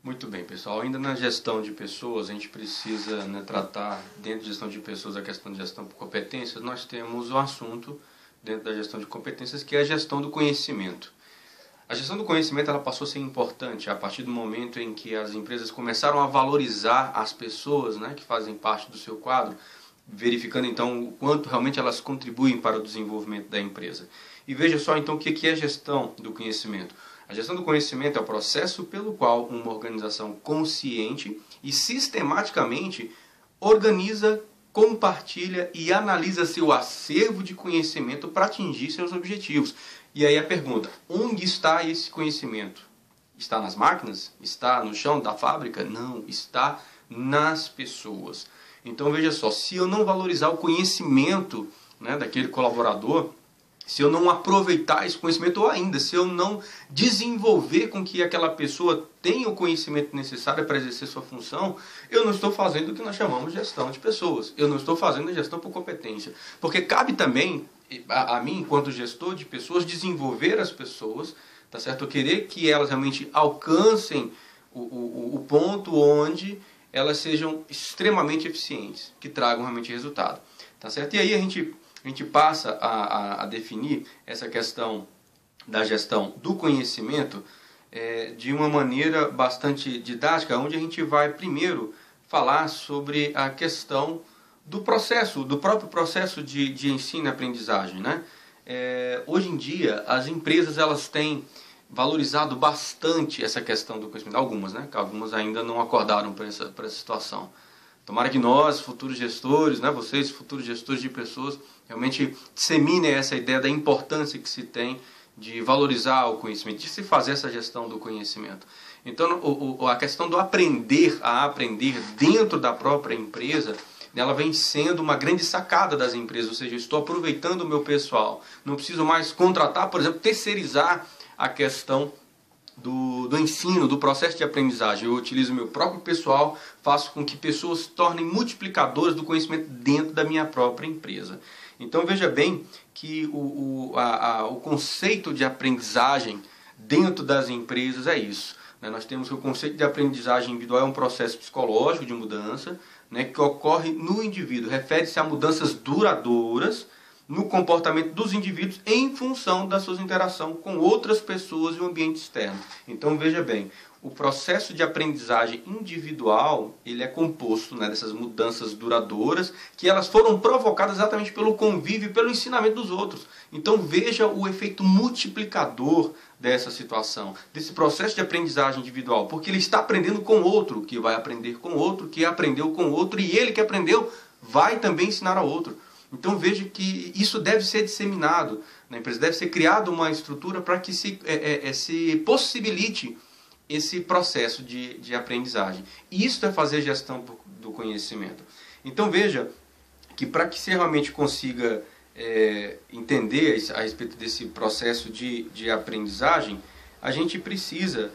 Muito bem, pessoal. Ainda na gestão de pessoas, a gente precisa, né, tratar, dentro da gestão de pessoas, a questão de gestão por competências. Nós temos um assunto dentro da gestão de competências, que é a gestão do conhecimento. A gestão do conhecimento ela passou a ser importante a partir do momento em que as empresas começaram a valorizar as pessoas, né, que fazem parte do seu quadro, verificando então o quanto realmente elas contribuem para o desenvolvimento da empresa. E veja só então o que é a gestão do conhecimento. A gestão do conhecimento é o processo pelo qual uma organização consciente e sistematicamente organiza, compartilha e analisa seu acervo de conhecimento para atingir seus objetivos. E aí a pergunta, onde está esse conhecimento? Está nas máquinas? Está no chão da fábrica? Não, está nas pessoas. Então veja só, se eu não valorizar o conhecimento, né, daquele colaborador, se eu não aproveitar esse conhecimento, ou ainda, se eu não desenvolver com que aquela pessoa tenha o conhecimento necessário para exercer sua função, eu não estou fazendo o que nós chamamos de gestão de pessoas. Eu não estou fazendo a gestão por competência. Porque cabe também a mim, enquanto gestor de pessoas, desenvolver as pessoas, tá certo? Eu querer que elas realmente alcancem o ponto onde elas sejam extremamente eficientes, que tragam realmente resultado. Tá certo? E aí a gente passa a definir essa questão da gestão do conhecimento de uma maneira bastante didática, onde a gente vai primeiro falar sobre a questão do processo, do próprio processo de ensino e aprendizagem, né? Hoje em dia, as empresas elas têm valorizado bastante essa questão do conhecimento. Algumas, né? Algumas ainda não acordaram para essa situação. Tomara que nós, futuros gestores, né, vocês, futuros gestores de pessoas, realmente disseminem essa ideia da importância que se tem de valorizar o conhecimento, de se fazer essa gestão do conhecimento. Então, a questão do aprender a aprender dentro da própria empresa, ela vem sendo uma grande sacada das empresas, ou seja, eu estou aproveitando o meu pessoal. Não preciso mais contratar, por exemplo, terceirizar a questão do ensino, do processo de aprendizagem. Eu utilizo o meu próprio pessoal, faço com que pessoas se tornem multiplicadoras do conhecimento dentro da minha própria empresa. Então veja bem que o conceito de aprendizagem dentro das empresas é isso. Nós temos que o conceito de aprendizagem individual é um processo psicológico de mudança, né, que ocorre no indivíduo, refere-se a mudanças duradouras no comportamento dos indivíduos em função da sua interação com outras pessoas e o ambiente externo. Então veja bem, o processo de aprendizagem individual ele é composto, né, dessas mudanças duradouras que elas foram provocadas exatamente pelo convívio e pelo ensinamento dos outros. Então veja o efeito multiplicador dessa situação, desse processo de aprendizagem individual, porque ele está aprendendo com outro, que vai aprender com outro, que aprendeu com outro, e ele que aprendeu vai também ensinar a outro. Então veja que isso deve ser disseminado na empresa, deve ser criada uma estrutura para que se possibilite esse processo de aprendizagem. Isso é fazer gestão do conhecimento. Então veja que para que você realmente consiga entender a respeito desse processo de aprendizagem, a gente precisa,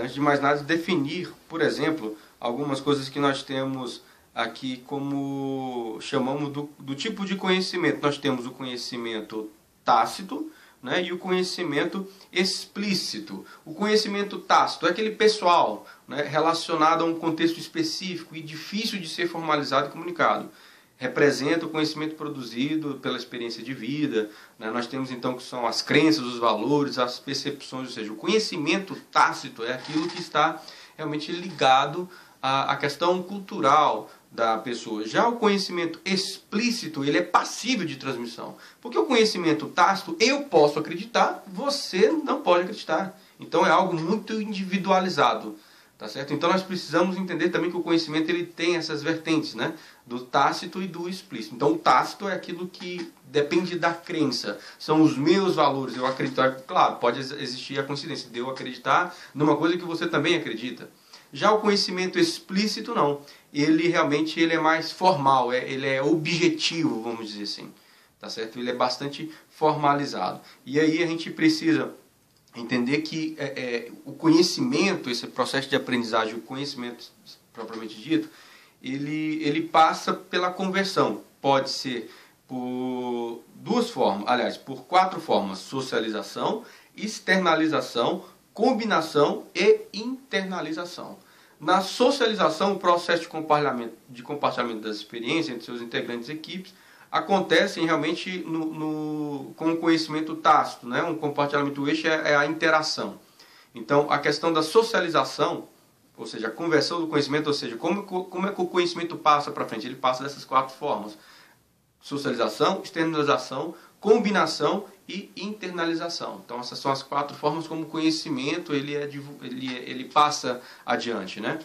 antes de mais nada, definir, por exemplo, algumas coisas que nós temos aqui como chamamos do tipo de conhecimento. Nós temos o conhecimento tácito, né, e o conhecimento explícito. O conhecimento tácito é aquele pessoal, né, relacionado a um contexto específico e difícil de ser formalizado e comunicado. Representa o conhecimento produzido pela experiência de vida, né? Nós temos então que são as crenças, os valores, as percepções, ou seja, o conhecimento tácito é aquilo que está realmente ligado à questão cultural da pessoa. Já o conhecimento explícito, ele é passível de transmissão. Porque o conhecimento tácito, eu posso acreditar, você não pode acreditar. Então é algo muito individualizado. Tá certo? Então nós precisamos entender também que o conhecimento ele tem essas vertentes, né? Do tácito e do explícito. Então o tácito é aquilo que depende da crença. São os meus valores. Eu acreditar, claro, pode existir a coincidência de eu acreditar numa coisa que você também acredita. Já o conhecimento explícito não. Ele realmente ele é mais formal, ele é objetivo, vamos dizer assim. Tá certo? Ele é bastante formalizado. E aí a gente precisa entender que o conhecimento, esse processo de aprendizagem, o conhecimento propriamente dito, ele passa pela conversão. Pode ser por duas formas, aliás, por 4 formas: socialização, externalização, combinação e internalização. Na socialização, o processo de compartilhamento das experiências entre seus integrantes e equipes acontece realmente com o conhecimento tácito, né? Um compartilhamento eixo é a interação. Então, a questão da socialização, ou seja, a conversão do conhecimento, ou seja, como é que o conhecimento passa para frente? Ele passa dessas 4 formas: socialização, externalização, combinação e internalização. Então, essas são as 4 formas como o conhecimento ele passa adiante, né?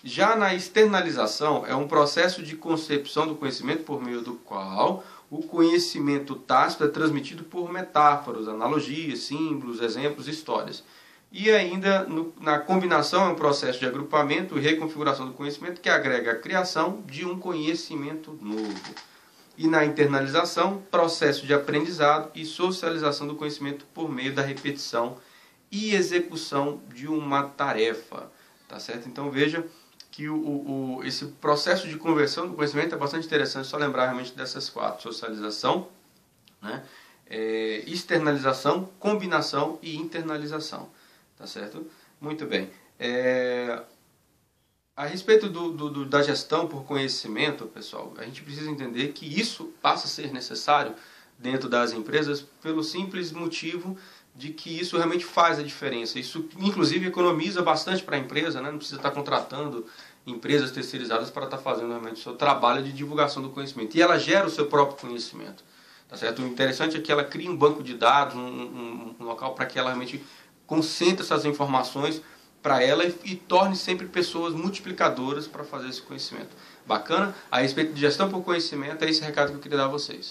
Já na externalização, é um processo de concepção do conhecimento por meio do qual o conhecimento tácito é transmitido por metáforas, analogias, símbolos, exemplos, histórias. E ainda, na combinação, é um processo de agrupamento e reconfiguração do conhecimento que agrega a criação de um conhecimento novo. E na internalização, processo de aprendizado e socialização do conhecimento por meio da repetição e execução de uma tarefa. Tá certo? Então veja que esse processo de conversão do conhecimento é bastante interessante, só lembrar realmente dessas 4: socialização, né? Externalização, combinação e internalização. Tá certo? Muito bem. A respeito da gestão por conhecimento, pessoal, a gente precisa entender que isso passa a ser necessário dentro das empresas pelo simples motivo de que isso realmente faz a diferença. Isso, inclusive, economiza bastante para a empresa, né? Não precisa estar contratando empresas terceirizadas para estar fazendo realmente o seu trabalho de divulgação do conhecimento. E ela gera o seu próprio conhecimento. Tá certo? O interessante é que ela cria um banco de dados, um local para que ela realmente concentre essas informações para ela e torne sempre pessoas multiplicadoras para fazer esse conhecimento. Bacana? A respeito de gestão por conhecimento, é esse recado que eu queria dar a vocês.